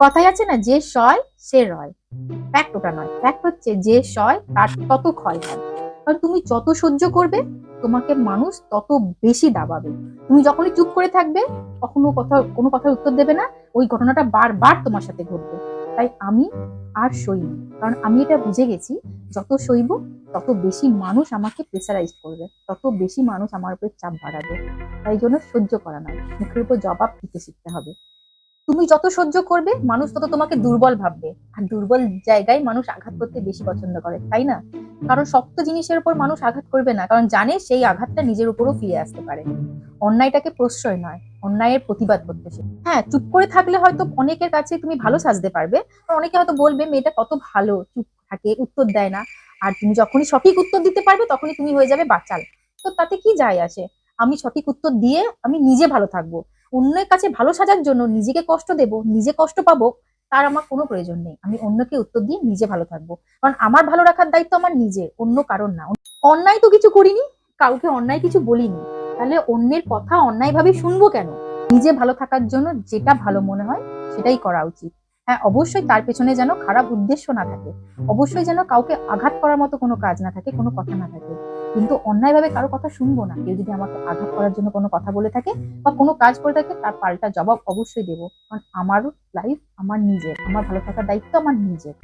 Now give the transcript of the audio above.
কথাই আছে না, যে সয় সে রয়। ফ্যাক্ট ওটা নয়, ফ্যাক্ট হচ্ছে যে সয় তার তত ক্ষয় হয়। কারণ তুমি যত সহ্য করবে, তোমাকে মানুষ তত বেশি দাবাবে। তুমি যখনই চুপ করে থাকবে, কোনো কথার উত্তর দেবে না, ওই ঘটনাটা বারবার তোমার সাথে ঘটবে। তাই আমি আর সইব, কারণ আমি এটা বুঝে গেছি, যত সইব তত বেশি মানুষ আমাকে প্রেসারাইজ করবে, তত বেশি মানুষ আমার উপর চাপ বাড়াবে। তাই জন্য সহ্য করা নয়, মুখের উপর জবাব দিতে শিখতে হবে। তুমি যত সহ্য করবে, মানুষ তত তোমাকে দুর্বল ভাববে। আর দুর্বল জায়গায় মানুষ আঘাত করতে বেশি পছন্দ করে, তাই না? কারণ শক্ত জিনিসের উপর মানুষ আঘাত করবে না, কারণ জানে সেই আঘাতটা নিজের উপরও ফিরে আসতে পারে। অন্যায়টাকে প্রশ্রয় নয়, অন্যায়ের প্রতিবাদ করতে শেখো। হ্যাঁ, চুপ করে থাকলে হয়তো অনেকের কাছে তুমি ভালো সাজতে পারবে। অনেকে হয়তো বলবে মেয়েটা কত ভালো, চুপ থাকে, উত্তর দেয় না। আর তুমি যখনই সঠিক উত্তর দিতে পারবে, তখনই তুমি হয়ে যাবে বাচাল। তো তাতে কি যায় আসে? আমি সঠিক উত্তর দিয়ে আমি নিজে ভালো থাকবো। অন্যের কাছে ভালো সাজার জন্য নিজেকে কষ্ট দেব, নিজে কষ্ট পাবো, তার আমার কোনো প্রয়োজন নেই। আমি অন্যকে উত্তর দিয়ে নিজে ভালো থাকবো। কারণ আমার ভালো রাখার দায়িত্ব আমার নিজের, অন্য কারণ না। অন্যায় তো কিছু করিনি, কাউকে অন্যায় কিছু বলিনি, তাহলে অন্যের কথা অন্যায় ভাবে শুনবো কেন? নিজে ভালো থাকার জন্য যেটা ভালো মনে হয় সেটাই করা উচিত। হ্যাঁ, অবশ্যই তার পেছনে যেন খারাপ উদ্দেশ্য না থাকে, অবশ্যই যেন কাউকে আঘাত করার মতো কোনো কাজ না থাকে, কোনো কথা না থাকে। কিন্তু অন্যায়ভাবে কারো কথা শুনবো না। কেউ যদি আমাকে আঘাত করার জন্য কোনো কথা বলে থাকে বা কোনো কাজ করে থাকে, তার পাল্টা জবাব অবশ্যই দেবো। কারণ আমারও লাইফ আমার নিজের, আমার ভালো থাকার দায়িত্ব আমার নিজের।